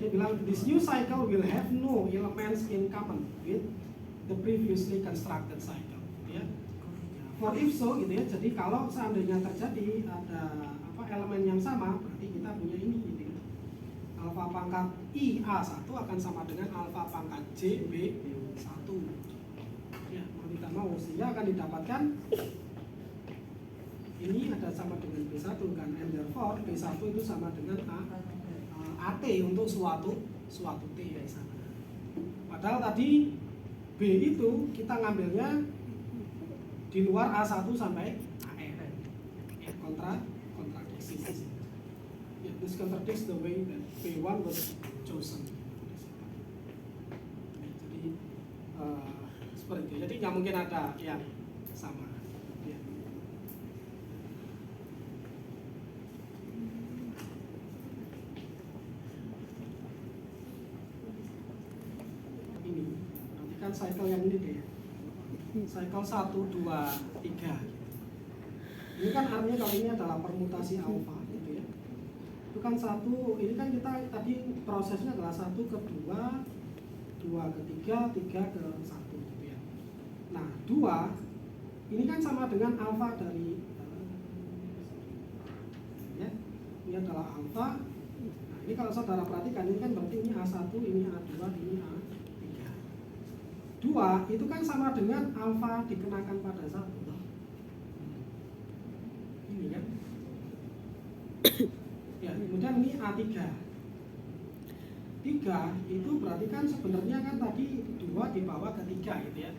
dia bilang this new cycle will have no elements in common with the previously constructed cycle, gitu ya. For if so, gitu ya. Jadi kalau seandainya terjadi ada elemen yang sama, berarti kita punya ini, gitu ya. Alfa pangkat I A1 akan sama dengan alfa pangkat J B1. Ya, mau kita mau, sehingga akan didapatkan ini ada sama dengan B1 kan, and therefore B1 itu sama dengan AT untuk suatu T ya sana. Padahal tadi B itu kita ngambilnya di luar A1 sampai AN. Ya, kontradiksi. Ya, this contradicts the way that B1 was chosen. Ya, jadi seperti itu. Jadi nggak mungkin ada yang sama. Ya. Ini, nanti kan cycle yang ini deh. Cycle 1, 2, 3. Ini kan artinya kalau ini adalah permutasi alfa, gitu ya. Itu kan satu, ini kan kita tadi prosesnya adalah 1 ke 2, 2 ke 3, 3 ke 1, gitu ya. Nah, 2 ini kan sama dengan alfa dari ya, ini adalah alfa. Nah, ini kalau saudara perhatikan, ini kan berarti ini A1, ini A2, ini A3. 2 itu kan sama dengan alfa dikenakan pada 1. Ini kan. Ya, kemudian ini A3. 3 itu berarti kan sebenarnya kan tadi 2 dibawa ke 3, gitu ya.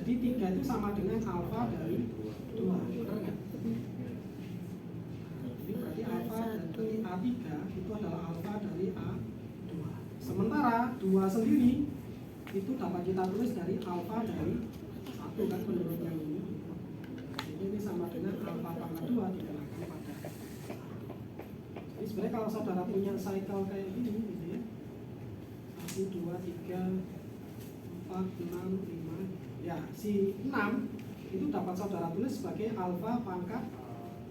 Jadi 3 itu sama dengan alfa dari 2, benar nggak? Jadi berarti alfa dari A3 itu adalah alfa dari A2. Sementara 2 sendiri itu dapat kita tulis dari alfa dari 1 kan menurut yang ini. Jadi ini sama dengan alfa pangkat 2 dikenakan pada 1. Jadi sebenarnya kalau saudara punya cycle kayak gini, gitu ya. 1, 2, 3, 4, 6, 5. Ya, si 6 itu dapat saudara tulis sebagai alfa pangkat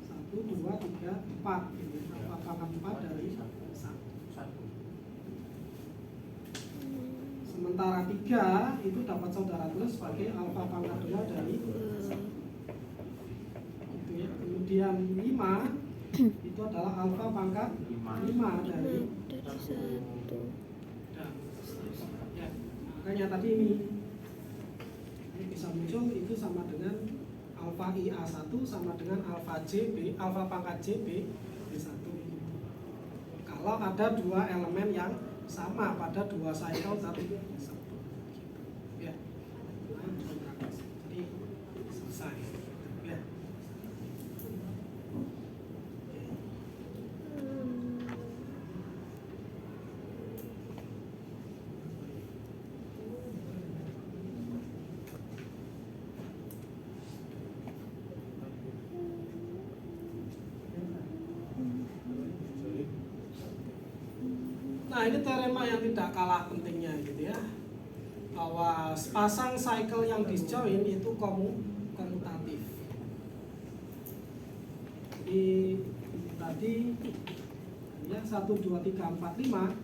1, 2, 3, 4, gitu. Alfa pangkat 4 dari 1. Sementara 3 itu dapat saudara tulis sebagai alfa pangkat 2 dari 1. Gitu ya. Kemudian 5 itu adalah alfa pangkat 5 dari 1. Ya, makanya tadi ini bisa muncul itu sama dengan alfa IA1 sama dengan alfa JB, alfa pangkat JB B1. Kalau ada 2 elemen yang sama pada 2 cycle tadi. Ya. Jadi selesai. Ya. Nah, ini teorema yang tidak kalah pentingnya, gitu ya, bahwa sepasang cycle yang disjoin itu komutatif. Jadi tadi ya 1, 2, 3, 4, 5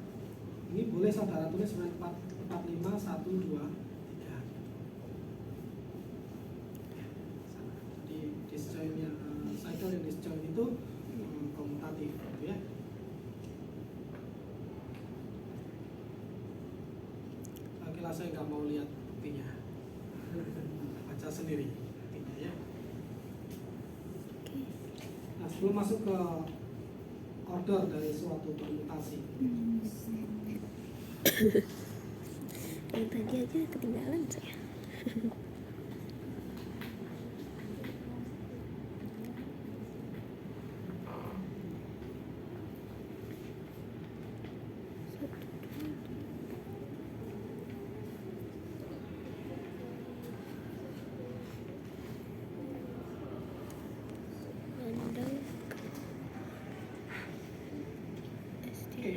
ini boleh saudara tulis sebagai 4, 5, 1, 2, 3. Jadi disjoin yang cycle yang disjoin itu komutatif, gitu ya. Saya nggak mau lihat buktinya, baca sendiri buktinya ya. Nah, sebelum masuk ke order dari suatu permutasi, yang tadi aja ketinggalan saya.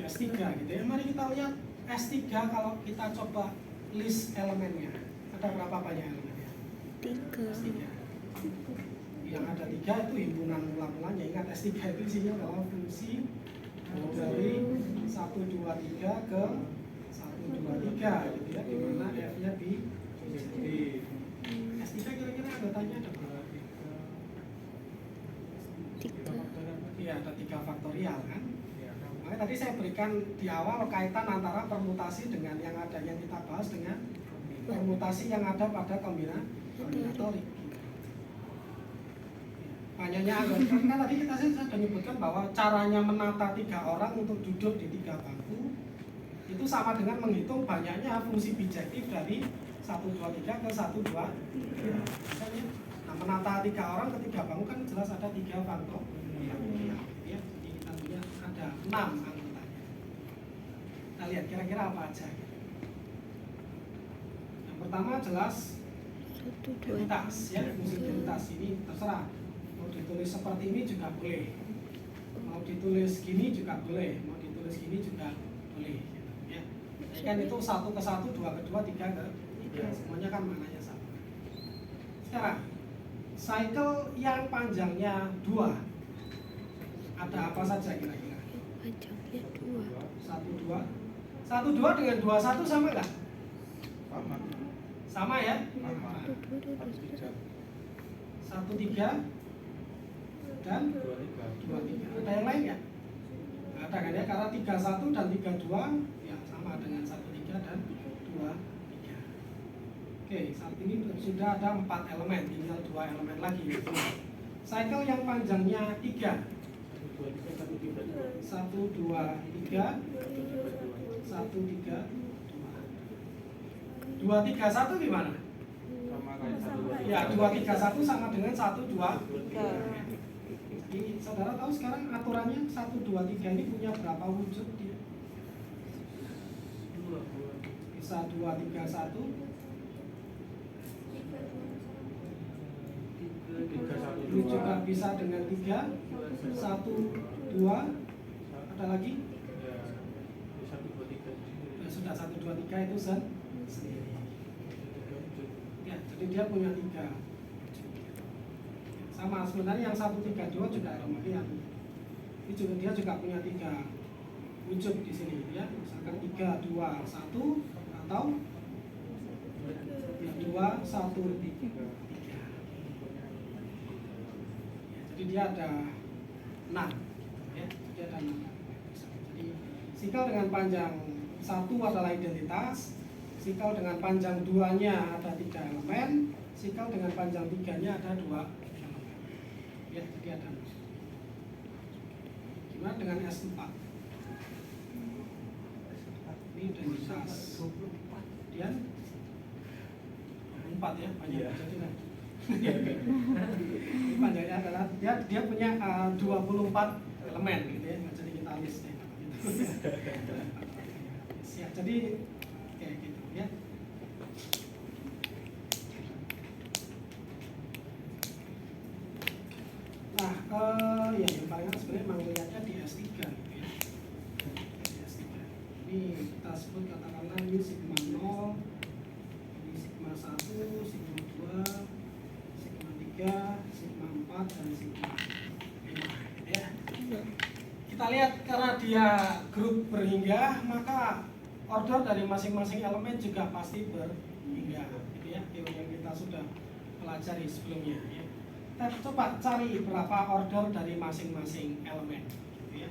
S3 gitu ya. Mari kita lihat S3 kalau kita coba list elemennya. Ada berapa banyak elemennya? 3. S3. Yang ada 3 itu himpunan mula-mulanya. Ingat S3 itu isinya adalah fungsi dari 1, 2, 123 ke 123 gitu ya, di mana F-nya di S3 kira-kira anggotanya ada berapa? 3. Iya, ada 3 faktorial kan. Makanya tadi saya berikan di awal kaitan antara permutasi dengan yang ada yang kita bahas dengan permutasi yang ada pada kombinatorik. Banyaknya anggota kan tadi kita sudah menyebutkan bahwa caranya menata 3 orang untuk duduk di 3 bangku itu sama dengan menghitung banyaknya fungsi bijektif dari 123 ke 123. Nah, menata 3 orang ke 3 bangku kan jelas ada 3 faktor. Ya, jadi tentunya ada 6 anggotanya. Kita lihat kira-kira apa aja. Yang pertama jelas identitas, ya, fungsi identitas ini terserah. Mau ditulis seperti ini juga boleh, mau ditulis gini juga boleh, mau ditulis gini juga boleh. Ya, jadi kan itu 1 ke 1, 2 ke 2, 3 ke 3, semuanya kan maknanya sama. Sekarang cycle yang panjangnya 2 ada apa saja kira-kira? Panjangnya 2. 1 2 dengan 2 1 sama nggak? Sama ya? 1 3 dan 2 3. Ada yang lain nggak? Nggak ada kan ya? Karena 3 1 dan 3 2 ya sama dengan 1 3 dan 2 3. Oke, saat ini sudah ada 4 elemen, tinggal 2 elemen lagi. Cycle yang panjangnya 3. 1 2 3 1 3 2 3 1 gimana? Ya, 2 3 1 sama dengan 1 2 3. Jadi saudara tahu sekarang aturannya 1 2 3 ini punya berapa wujud dia? Bisa 2 3 1 ini juga bisa dengan 3 1 2 ada lagi? Ya, sudah 1 2 3 itu sendiri. Ya, jadi dia punya 3. Sama sebenarnya yang 1 3 2 juga demikian. Ini juga dia juga punya 3 wujud di sini ya. Misalkan 3 2 1 atau ya, 2 1 3. Jadi dia ada 6 ya, jadi ada 6. Jadi sikal dengan panjang 1 adalah identitas, sikal dengan panjang 2-nya ada 3 elemen, sikal dengan panjang 3-nya ada 2 elemen. Ya, jadi ada 6. Gimana dengan S4? Ini identitas. Kemudian 4 ya, panjang jadi kan. Ini panjangnya adalah dia punya 24 elemen gitu ya, jadi kita list deh. Ya, jadi kayak gitu ya. Nah, ya yang paling sebenarnya memang lihatnya di S3 gitu ya. Di S3. Ini kita sebut katakanlah ini sigma 0, ini sigma 1, sigma 2, sigma 3, sigma 4 dan sigma 5 ya. Kita lihat karena dia grup berhingga, maka order dari masing-masing elemen juga pasti berhingga gitu ya, teori yang kita sudah pelajari sebelumnya ya. Kita coba cari berapa order dari masing-masing elemen gitu ya.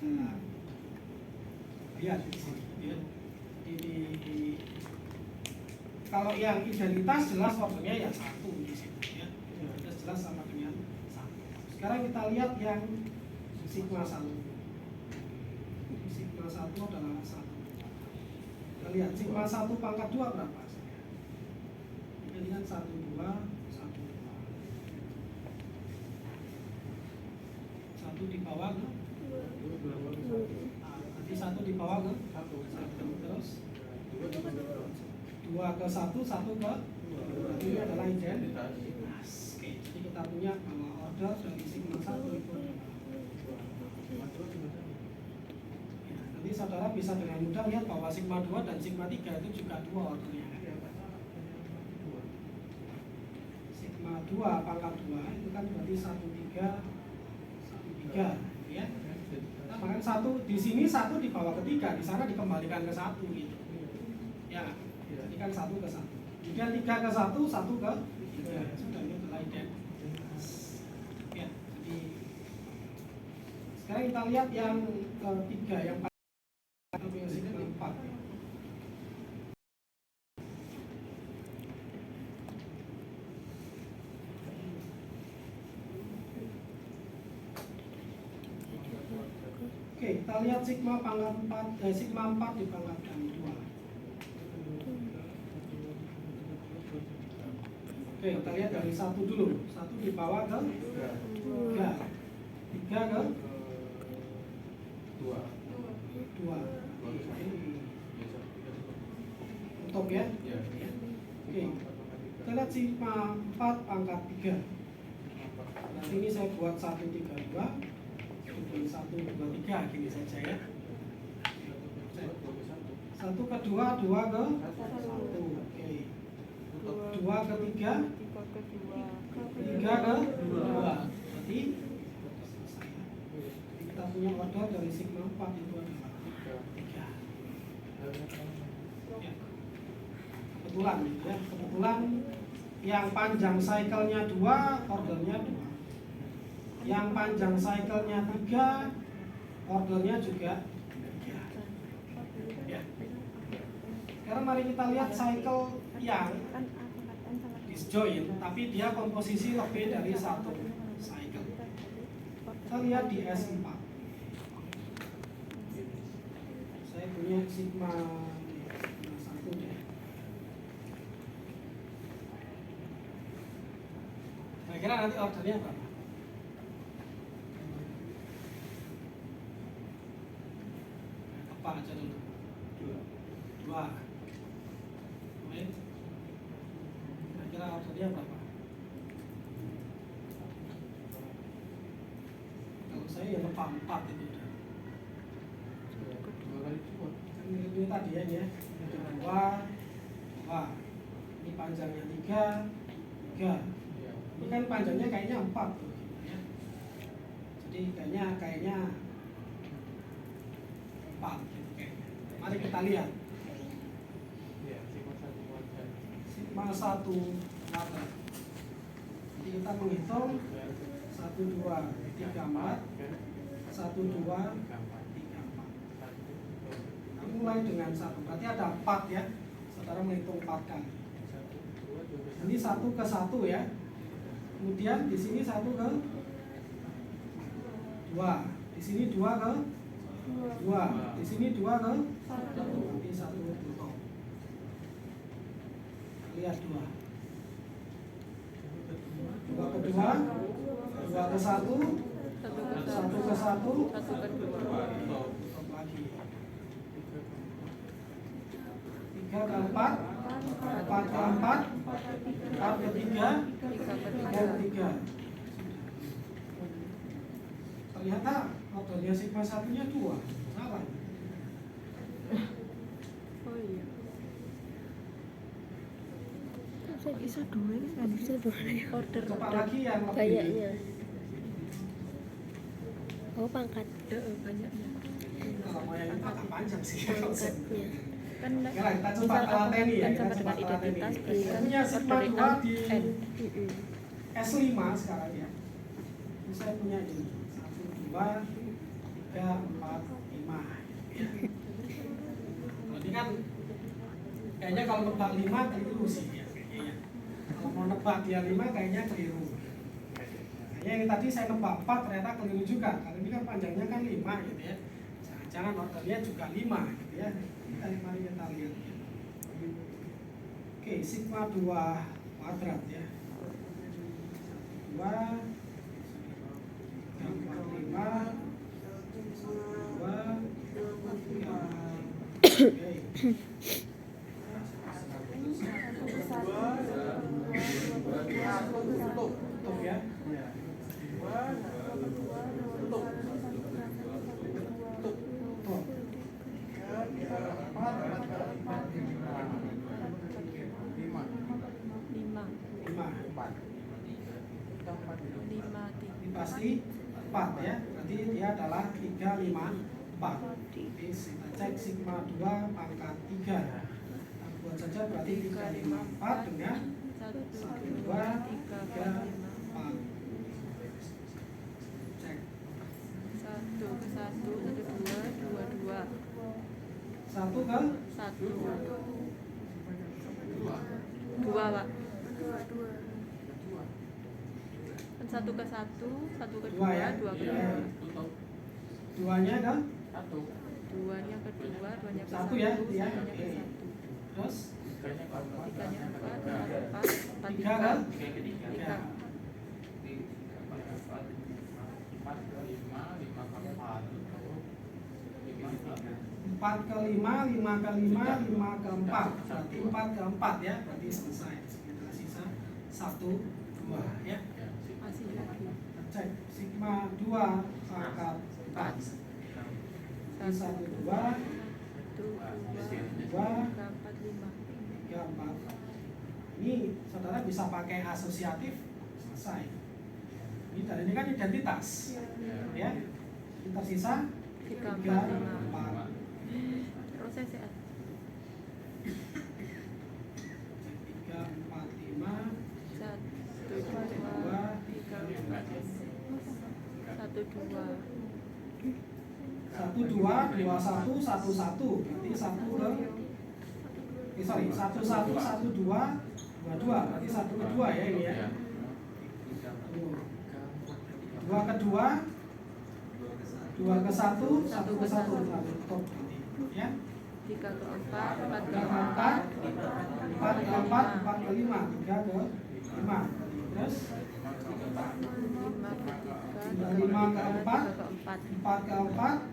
Nah, lihat di sini gitu ya. Kalau yang identitas jelas ordernya ya 1 di sini ya. Jelas sama dengan 1. Sekarang kita lihat yang sigma 1. Sigma 1 adalah 1. Kita lihat sigma 1 pangkat 2 berapa? Kita lihat 1 2 1 2. 1 di bawah ke? Nanti 1 di bawah ke? 1 terus 2 ke 1, 1 ke 2. Ini adalah identitas. Oke, jadi kita punya bahwa order dari sigma 1 itu nanti saudara bisa dengan mudah lihat bahwa sigma 2 dan sigma 3 itu juga 2 ordernya. Sigma 2 pangkat 2 itu kan berarti 1 3 1 3 ya. Nah, maka kan satu di sini satu dibawa ke 3, di sana dikembalikan ke 1 gitu. Ya, jadi kan 1 ke 1. Kemudian 3 ke 1, 1 ke 3. Sudah ini adalah identitas. Ya, jadi sekarang kita lihat yang ketiga, yang sigma 4. Oke, kita lihat sigma pangkat 4, sigma 4 dipangkatkan 2. Oke, kita lihat dari 1 dulu. 1 dibawa ke 3. 3 ke 2. Tutup ya? Oke, kita lihat sigma 4 pangkat 3. Nanti ini saya buat 1, 3, 2. 1, 2, 3 gini saja ya. 1 ke 2, 2 ke 1. Oke. 2 ke 3, 3 ke 2. Berarti selesai. Kita punya order dari sigma 4 itu adalah 3. Ya. Kebetulan ya, kebetulan yang panjang cycle-nya 2, ordernya 2. Yang panjang cycle-nya 3, ordernya juga 3. Ya. Sekarang mari kita lihat cycle yang disjoint, tapi dia komposisi lebih dari 1 cycle. Kita lihat di S4. Saya punya sigma 1 deh. Kira-kira nanti ordernya berapa? Apa aja dulu? 2. Baik. Kira-kira ordernya berapa? Kalau saya ya lebih 4 itu udah. Ini tadi ya, 2. Ini panjangnya 3. Ini kan panjangnya kayaknya 4 tuh, ya. Jadi kayaknya 4 gitu kayaknya. Mari kita lihat. Sigma 1 kuadrat. Jadi kita menghitung 1, 2, 3, 4. 1, 2, 3, 4. Kita mulai dengan 1. Berarti ada 4 ya. Saudara menghitung 4 kali. Ini 1 ke 1 ya. Kemudian di sini 1 ke 2. Di sini 2 ke 2. Di sini 2 ke 1. Nanti 1 tutup. Lihat 2. 2 ke 2. 2 ke 1. 1 ke 1. Tutup lagi. 3 ke 4. 4 ke 4. 4 ke 3. 3 ke 3. Ternyata ordernya sigma 1-nya 2. Salah. Oh iya. Bisa 2 ini kan bisa 2 ya. Order Coba lagi yang lebih banyaknya. Oh pangkat. Banyaknya. Kalau mau yang agak panjang sih konsepnya. Kan Nah, kita coba telateni ya. sama Kita coba dengan telateni. identitas Saya punya sigma 2 di N. S5 sekarang ya. Ini saya punya ini 1, 2, 3, 4, 5 ya. Ini kan kayaknya kalau nebak 5 keliru sih ya, kayaknya. Kalau mau nebak dia 5 kayaknya keliru. Kayaknya ini tadi saya nebak 4 ternyata keliru juga. Karena ini kan panjangnya kan 5 gitu ya. Jangan-jangan ordernya juga 5 gitu ya. Mari kita lihat ya. Oke, sigma 2 kuadrat ya. 2 3, 4, 5 2 3. Oke. Tutup ya. Ini pasti 4 ya. berarti dia adalah 354. Jadi kita cek sigma 2 pangkat 3. Kita buat saja berarti 354 dengan 1, 2, 3, 4. Cek. 1 ke 1, 1 2, 2 2. 1 ke 1 2 Pak. Kan 1 ke 1, 1 ke 2, 2 ya? ke 2. Iya. Duanya ke 2-nya ke 2, 2-nya ke 1 1, ya? 1-nya Ya. ke 1. Terus 3-nya 4, 4, 4, 3 ke 3. 4 ke 5, 5 ke 5, 5 ke 4. Berarti 4 ke 4 ya. Berarti selesai. Kita sisa 1, 2 ya. Masih lagi. Kita cek sigma 2 pangkat 4. 1, 2, 1 2 2, 3 4 5. 3, 4. Ini saudara bisa pakai asosiatif, selesai. Ini dan ini kan identitas ya. Ini tersisa 3 4 3, 5. 4. Proses ya. 3, 4, 5. 1 2 3 1 2. 1, 2, 2, 1, 1, 1. Berarti 1 ke sorry, 1, 1, 1, 2, 2, 2. Berarti 1 ke 2 ya ini ya. 2 ke 2, 2 ke 1, 1 ke 1. Cukup berarti ya. 3 ke 4, 4 ke 3 ke 4, 4 ke 4, 4 ke 5, 3 ke 5. Terus 5 ke 3, 5 ke 4, 3 ke 4. 4 ke 4.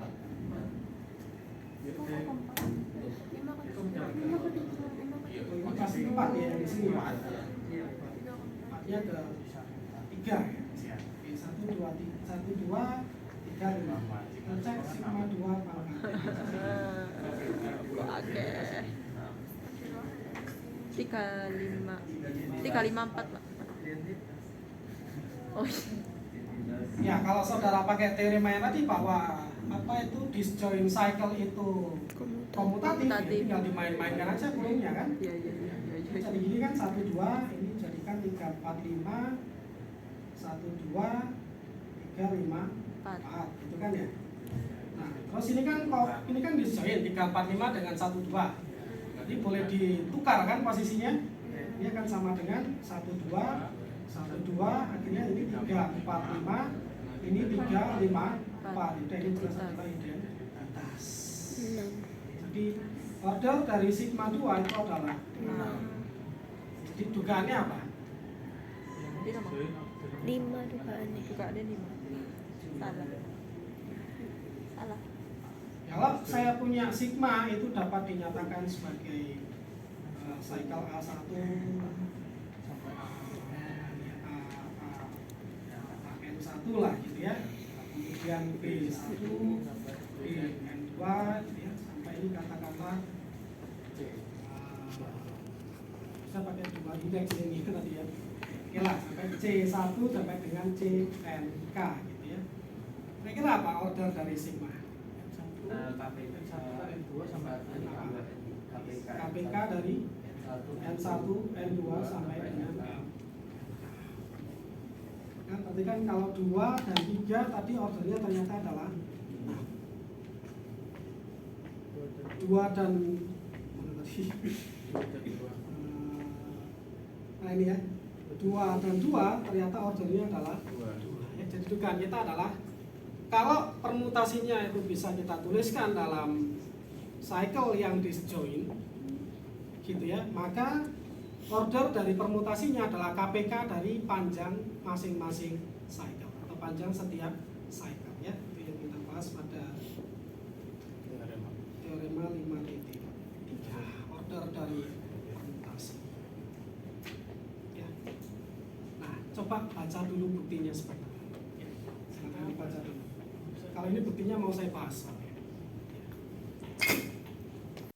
Ini pasti 4 ya di sini ya. 4-nya ke 3 ya. Oke, 1, 2, 3, 5. Kita cek sigma 2 pangkat. Oke. 35 4 Pak. Oh iya. Ya, kalau saudara pakai teorema yang tadi bahwa apa itu disjoint cycle itu komutatif, ya, tinggal dimain-mainkan aja kurungnya kan. Iya. Jadi gini kan 1, 2, ini jadikan 3, 4, 5, 1, 2, 3, 5, 4 gitu kan ya. Nah, terus ini kan disjoint 3, 4, 5 dengan 1, 2. Berarti boleh ditukar kan posisinya. Ini akan sama dengan 1, 2, 1, 2, akhirnya ini 3, 4, 5, ini 3, 5, 4. Itu ini jelas adalah identitas. Jadi order dari sigma 2 itu adalah 6. Jadi dugaannya apa? Ini nama 5 dugaannya. juga ada 5. Salah. Kalau saya punya sigma itu dapat dinyatakan sebagai cycle A1 sampai N1 lah gitu ya. Kemudian B1, N2 gitu ya. Sampai ini kata-kata bisa pakai 2 indeks ini tadi ya. Oke lah, sampai C1 sampai dengan CNK gitu ya. Kira-kira apa order dari sigma? KPK dari N1, N2 sampai dengan N. Kan tadi kan kalau 2 dan 3 tadi ordernya ternyata adalah 2 dan mana tadi? Nah ini ya, 2 dan 2 ternyata ordernya adalah 2. Ya, jadi dugaan kita adalah kalau permutasinya itu bisa kita tuliskan dalam cycle yang disjoint gitu ya, maka order dari permutasinya adalah KPK dari panjang masing-masing cycle atau panjang setiap cycle ya. Itu yang kita bahas pada teorema 5.3, order dari permutasi ya. Nah, coba baca dulu buktinya seperti apa ya. Silakan dibaca dulu. Kalau ini buktinya mau saya bahas.